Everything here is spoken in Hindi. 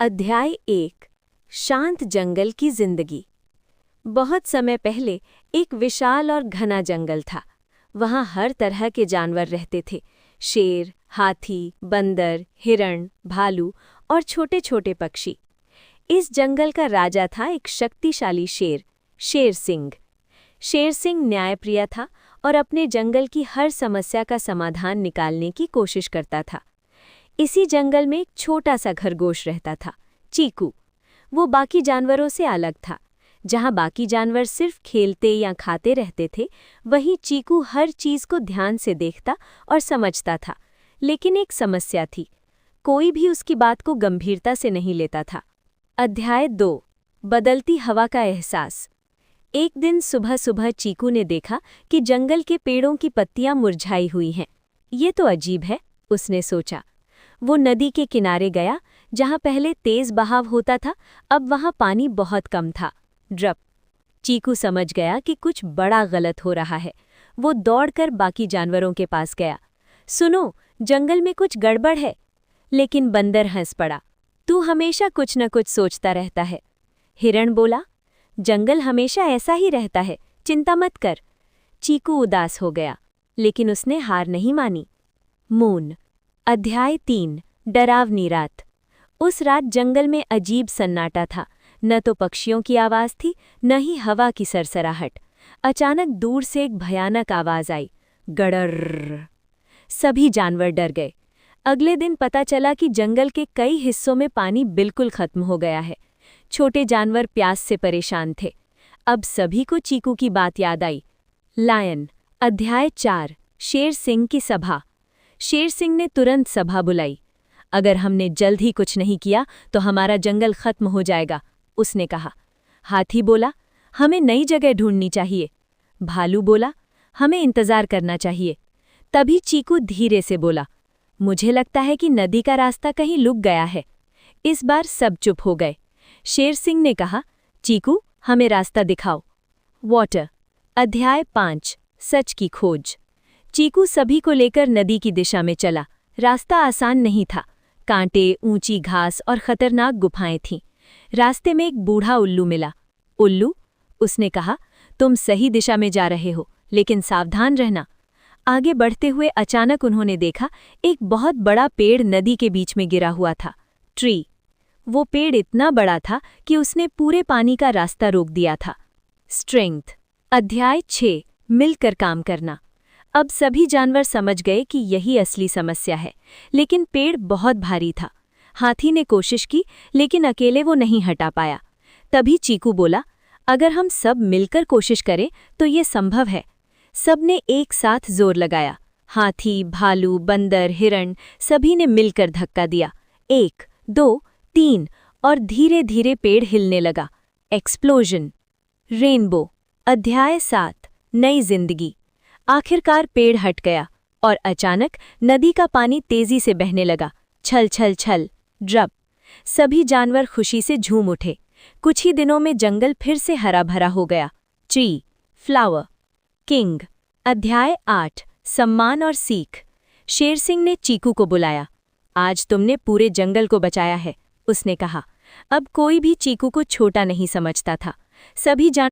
अध्याय 1 शांत जंगल की जिंदगी। बहुत समय पहले एक विशाल और घना जंगल था। वहाँ हर तरह के जानवर रहते थे। शेर, हाथी, बंदर, हिरण, भालू और छोटे छोटे पक्षी। इस जंगल का राजा था एक शक्तिशाली शेर, शेर सिंह। शेर सिंह न्यायप्रिय था और अपने जंगल की हर समस्या का समाधान निकालने की कोशिश करता था। इसी जंगल में एक छोटा सा खरगोश रहता था, चीकू। वो बाकी जानवरों से अलग था। जहाँ बाकी जानवर सिर्फ खेलते या खाते रहते थे, वहीं चीकू हर चीज को ध्यान से देखता और समझता था। लेकिन एक समस्या थी, कोई भी उसकी बात को गंभीरता से नहीं लेता था। अध्याय 2 बदलती हवा का एहसास। एक दिन सुबह सुबह चीकू ने देखा कि जंगल के पेड़ों की पत्तियां मुरझाई हुई हैं। ये तो अजीब है, उसने सोचा। वो नदी के किनारे गया, जहाँ पहले तेज बहाव होता था, अब वहाँ पानी बहुत कम था। ड्रप। चीकू समझ गया कि कुछ बड़ा गलत हो रहा है। वो दौड़कर बाकी जानवरों के पास गया। सुनो, जंगल में कुछ गड़बड़ है। लेकिन बंदर हंस पड़ा। तू हमेशा कुछ न कुछ सोचता रहता है। हिरण बोला, जंगल हमेशा ऐसा ही रहता है, चिंता मत कर। चीकू उदास हो गया, लेकिन उसने हार नहीं मानी। मून। अध्याय 3 डरावनी रात। उस रात जंगल में अजीब सन्नाटा था। न तो पक्षियों की आवाज थी, न ही हवा की सरसराहट। अचानक दूर से एक भयानक आवाज आई, गड़र्र। सभी जानवर डर गए। अगले दिन पता चला कि जंगल के कई हिस्सों में पानी बिल्कुल खत्म हो गया है। छोटे जानवर प्यास से परेशान थे। अब सभी को चीकू की बात याद आई। लायन। अध्याय 4 शेर सिंह की सभा। शेर सिंह ने तुरंत सभा बुलाई। अगर हमने जल्द ही कुछ नहीं किया तो हमारा जंगल खत्म हो जाएगा, उसने कहा। हाथी बोला, हमें नई जगह ढूंढनी चाहिए। भालू बोला, हमें इंतजार करना चाहिए। तभी चीकू धीरे से बोला, मुझे लगता है कि नदी का रास्ता कहीं लुक गया है। इस बार सब चुप हो गए। शेर सिंह ने कहा, चीकू, हमें रास्ता दिखाओ। वाटर। अध्याय 5 सच की खोज। चीकू सभी को लेकर नदी की दिशा में चला। रास्ता आसान नहीं था। कांटे, ऊंची घास और खतरनाक गुफाएं थीं। रास्ते में एक बूढ़ा उल्लू मिला। उल्लू, उसने कहा, तुम सही दिशा में जा रहे हो, लेकिन सावधान रहना। आगे बढ़ते हुए अचानक उन्होंने देखा एक बहुत बड़ा पेड़ नदी के बीच में गिरा हुआ था। ट्री। वो पेड़ इतना बड़ा था कि उसने पूरे पानी का रास्ता रोक दिया था। स्ट्रेंथ। अध्याय 6 मिलकर काम करना। अब सभी जानवर समझ गए कि यही असली समस्या है, लेकिन पेड़ बहुत भारी था। हाथी ने कोशिश की, लेकिन अकेले वो नहीं हटा पाया। तभी चीकू बोला, अगर हम सब मिलकर कोशिश करें तो ये संभव है। सबने एक साथ जोर लगाया। हाथी, भालू, बंदर, हिरण सभी ने मिलकर धक्का दिया। 1, 2, 3 और धीरे धीरे पेड़ हिलने लगा। एक्सप्लोजन। रेनबो। अध्याय 7 नई जिंदगी। आखिरकार पेड़ हट गया और अचानक नदी का पानी तेजी से बहने लगा। छल छल छल। ड्रप। सभी जानवर खुशी से झूम उठे। कुछ ही दिनों में जंगल फिर से हरा भरा हो गया। ट्री। फ्लावर। किंग। अध्याय 8 सम्मान और सीख। शेर सिंह ने चीकू को बुलाया। आज तुमने पूरे जंगल को बचाया है, उसने कहा। अब कोई भी चीकू को छोटा नहीं समझता था। सभी